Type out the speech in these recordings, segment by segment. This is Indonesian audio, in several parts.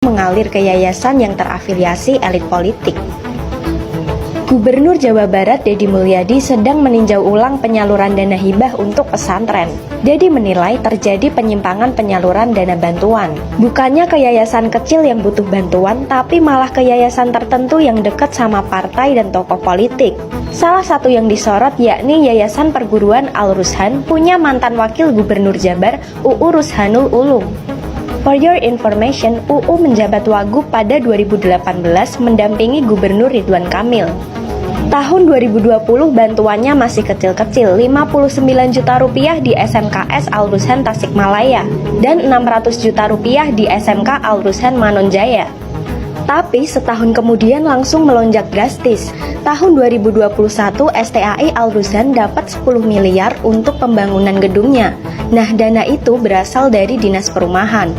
mengalir ke yayasan yang terafiliasi elit politik. Gubernur Jawa Barat Deddy Mulyadi sedang meninjau ulang penyaluran dana hibah untuk pesantren. Deddy menilai terjadi penyimpangan penyaluran dana bantuan. Bukannya ke yayasan kecil yang butuh bantuan, tapi malah ke yayasan tertentu yang dekat sama partai dan tokoh politik. Salah satu yang disorot yakni Yayasan Perguruan Al-Rushan punya mantan wakil gubernur Jabar, UU Rushanul Ulum. For your information, UU menjabat wagub pada 2018 mendampingi Gubernur Ridwan Kamil. Tahun 2020 bantuannya masih kecil-kecil, 59 juta rupiah di SMKS Al-Rushan Tasikmalaya dan 600 juta rupiah di SMK Al-Rushan Manonjaya. Tapi setahun kemudian langsung melonjak drastis. Tahun 2021 STAI Al-Rushan dapat 10 miliar untuk pembangunan gedungnya. Nah, dana itu berasal dari Dinas Perumahan.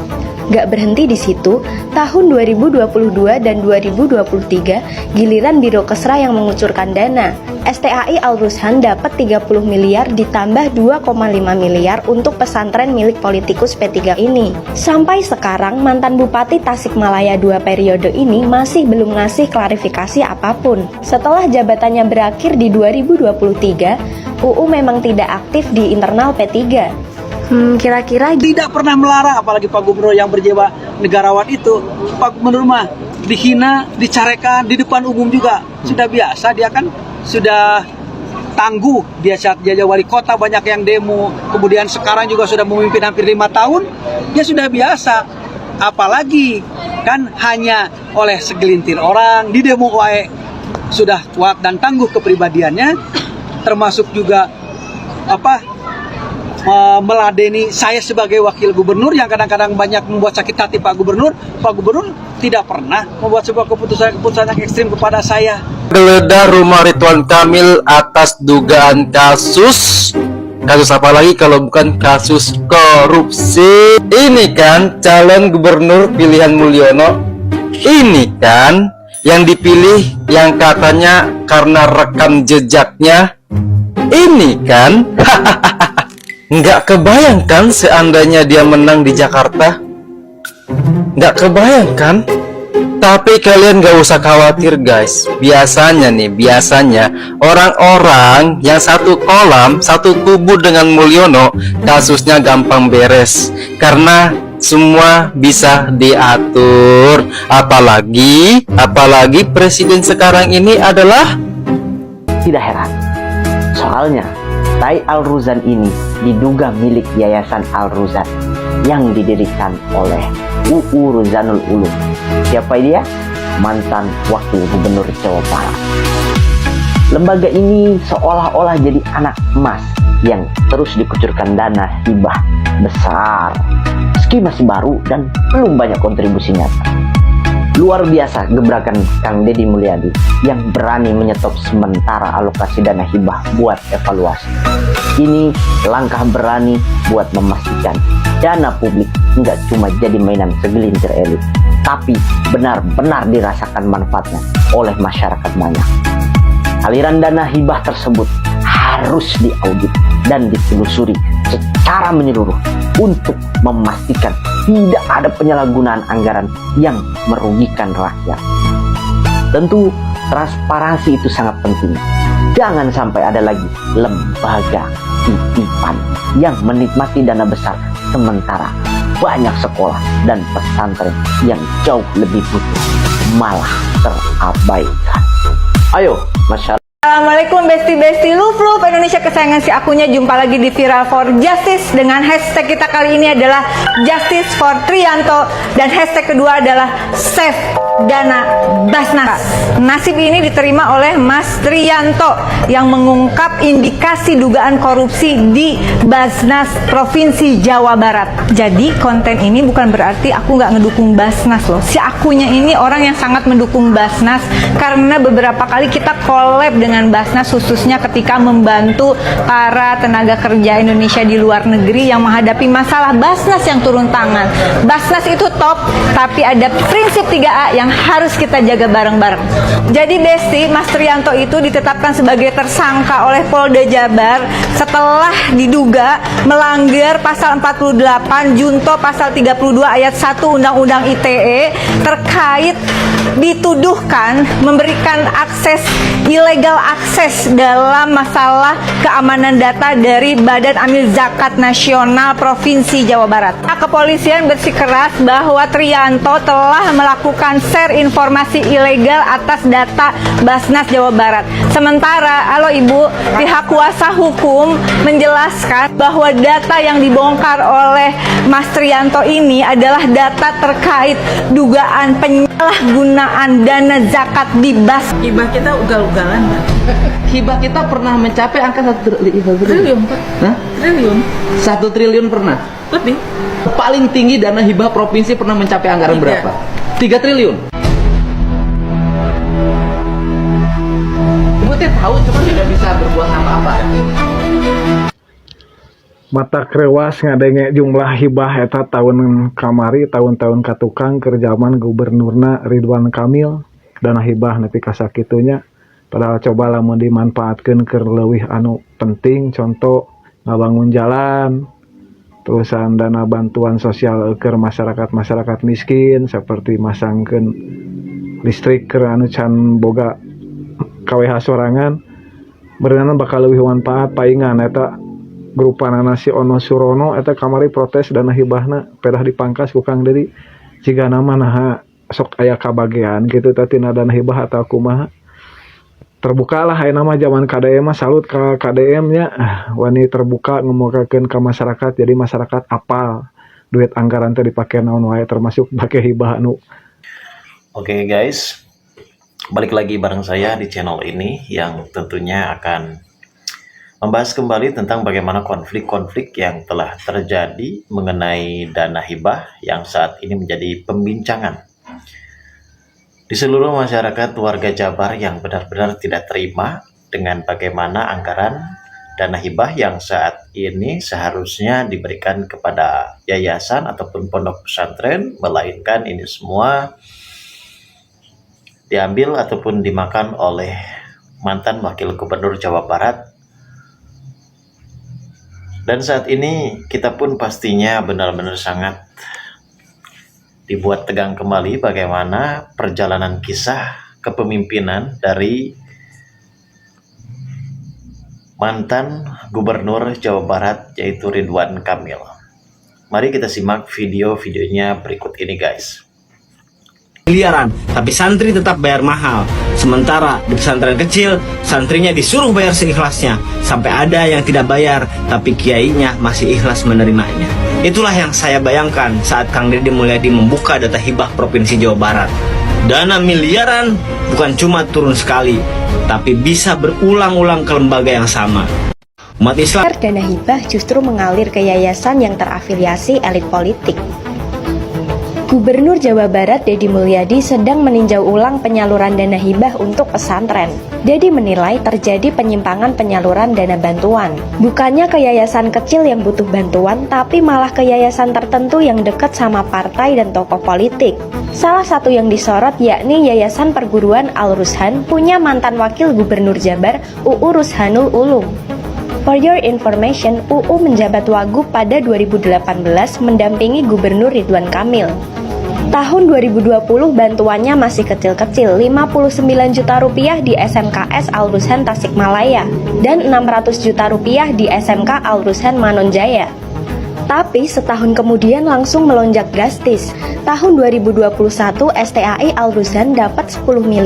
Gak berhenti di situ, tahun 2022 dan 2023 giliran Biro Kesra yang mengucurkan dana. STAI Al-Rushan dapat 30 miliar ditambah 2,5 miliar untuk pesantren milik politikus P3 ini. Sampai sekarang mantan Bupati Tasikmalaya 2 periode ini masih belum ngasih klarifikasi apapun. Setelah jabatannya berakhir di 2023, UU memang tidak aktif di internal P3. Kira-kira tidak pernah melarang, apalagi Pak Gubernur yang berjiwa negarawan itu. Pak Gubernur mah dihina, dicarekan di depan umum juga sudah biasa. Dia kan sudah tangguh, dia saat jadi wali kota banyak yang demo, kemudian sekarang juga sudah memimpin hampir 5 tahun, dia sudah biasa. Apalagi kan hanya oleh segelintir orang di demo wae sudah kuat dan tangguh kepribadiannya, termasuk juga meladeni saya sebagai wakil gubernur yang kadang-kadang banyak membuat sakit hati Pak Gubernur. Pak Gubernur tidak pernah membuat sebuah keputusan yang ekstrim kepada saya. Geledah rumah Ridwan Kamil atas dugaan kasus apa lagi kalau bukan kasus korupsi. Ini kan calon gubernur pilihan Mulyono. Ini kan yang dipilih yang katanya karena rekam jejaknya. Ini kan nggak kebayangkan seandainya dia menang di Jakarta. Nggak kebayangkan. Tapi kalian nggak usah khawatir guys. Biasanya orang-orang yang satu kolam, satu kubu dengan Mulyono, kasusnya gampang beres. Karena semua bisa diatur. Apalagi presiden sekarang ini adalah, tidak heran. Soalnya Tai Al-Rushan ini diduga milik Yayasan Al-Rushan yang didirikan oleh UU Rushanul Ulum. Siapa dia? Mantan wakil gubernur Jawa Barat. Lembaga ini seolah-olah jadi anak emas yang terus dikucurkan dana hibah besar meski masih baru dan belum banyak kontribusi nyata. Luar biasa gebrakan Kang Deddy Mulyadi yang berani menyetop sementara alokasi dana hibah buat evaluasi. Ini langkah berani buat memastikan dana publik nggak cuma jadi mainan segelintir elit, tapi benar-benar dirasakan manfaatnya oleh masyarakat banyak. Aliran dana hibah tersebut harus diaudit dan ditelusuri secara menyeluruh untuk memastikan tidak ada penyalahgunaan anggaran yang merugikan rakyat. Tentu transparansi itu sangat penting. Jangan sampai ada lagi lembaga titipan yang menikmati dana besar sementara banyak sekolah dan pesantren yang jauh lebih butuh malah terabaikan. Ayo masyarakat. Assalamualaikum besti-besti Love Indonesia kesayangan si akunya. Jumpa lagi di Viral for Justice dengan hashtag kita kali ini adalah Justice for Triyanto dan hashtag kedua adalah Save Dana Basnas. Nasib ini diterima oleh Mas Triyanto yang mengungkap indikasi dugaan korupsi di Basnas Provinsi Jawa Barat. Jadi konten ini bukan berarti aku nggak ngedukung Basnas loh. Si akunya ini orang yang sangat mendukung Basnas karena beberapa kali kita collab dengan Basnas, khususnya ketika membantu para tenaga kerja Indonesia di luar negeri yang menghadapi masalah Basnas yang turun tangan. Basnas itu top, tapi ada prinsip 3A yang yang harus kita jaga bareng-bareng. Jadi Besti, Mas Trianto itu ditetapkan sebagai tersangka oleh Polda Jabar setelah diduga melanggar pasal 48 junto pasal 32 ayat 1 Undang-Undang ITE terkait dituduhkan memberikan ilegal akses dalam masalah keamanan data dari Badan Amil Zakat Nasional Provinsi Jawa Barat. Kepolisian bersikeras bahwa Trianto telah melakukan share informasi ilegal atas data Basnas Jawa Barat. Sementara, halo Ibu, pihak kuasa hukum menjelaskan bahwa data yang dibongkar oleh Mas Trianto ini adalah data terkait dugaan penyalahgunaan dana zakat di Bas. Hibah kita ugal-ugalan, Mbak. Hibah kita pernah mencapai angka 1 triliun, Pak. Hah? Triliun. 1 triliun pernah? Lebih. Paling tinggi dana hibah provinsi pernah mencapai anggaran berapa? 3 triliun. Ibu teh tahu cuma tidak bisa berbuat apa-apa. Mata krewas ngadenge jumlah hibah eta tahun kamari tahun-tahun katukang kerjaman gubernurna Ridwan Kamil dana hibah nepi ka sakitunya padahal coba lamun dimanfaatkeun keur leuwih anu penting contoh ngabangun jalan terusan dana bantuan sosial keur masyarakat miskin seperti masangkeun listrik keur anu can boga KWH sorangan berenang bakal leuwih manfaat paingan eta grupanana si Ono Surono eta kamari protes dana hibahna pedah dipangkas ku Kang Dedi jiga nama naha sok aya kabagean gitu tatina dana hibah atau kumaha terbuka lah ayeuna mah zaman KDM mah salut ka KDM nya wani terbuka ngomongkeun ka masyarakat jadi masyarakat apal duit anggaran teh dipake naon wae termasuk pake hibah anu. Oke guys, balik lagi bareng saya di channel ini yang tentunya akan membahas kembali tentang bagaimana konflik-konflik yang telah terjadi mengenai dana hibah yang saat ini menjadi pembincangan di seluruh masyarakat warga Jabar yang benar-benar tidak terima dengan bagaimana anggaran dana hibah yang saat ini seharusnya diberikan kepada yayasan ataupun pondok pesantren, melainkan ini semua diambil ataupun dimakan oleh mantan Wakil Gubernur Jawa Barat. Dan saat ini kita pun pastinya benar-benar sangat dibuat tegang kembali bagaimana perjalanan kisah kepemimpinan dari mantan Gubernur Jawa Barat yaitu Ridwan Kamil. Mari kita simak videonya berikut ini guys. Miliaran, tapi santri tetap bayar mahal. Sementara di pesantren kecil, santrinya disuruh bayar seikhlasnya. Sampai ada yang tidak bayar, tapi kiainya masih ikhlas menerimanya. Itulah yang saya bayangkan saat Kang Deddy Mulyadi membuka data hibah Provinsi Jawa Barat. Dana miliaran bukan cuma turun sekali, tapi bisa berulang-ulang ke lembaga yang sama. Umat Islam. Dana hibah justru mengalir ke yayasan yang terafiliasi elit politik. Gubernur Jawa Barat Deddy Mulyadi sedang meninjau ulang penyaluran dana hibah untuk pesantren. Deddy menilai terjadi penyimpangan penyaluran dana bantuan. Bukannya ke yayasan kecil yang butuh bantuan, tapi malah ke yayasan tertentu yang dekat sama partai dan tokoh politik. Salah satu yang disorot yakni Yayasan Perguruan Al-Rushan punya mantan Wakil Gubernur Jabar UU Rushanul Ulum. For your information, UU menjabat wagub pada 2018 mendampingi Gubernur Ridwan Kamil. Tahun 2020 bantuannya masih kecil-kecil, 59 juta rupiah di SMKS Al-Rushan Tasikmalaya dan 600 juta rupiah di SMK Al-Rushan Manonjaya. Tapi setahun kemudian langsung melonjak drastis. Tahun 2021 STAI Al-Rushan dapat 10 miliar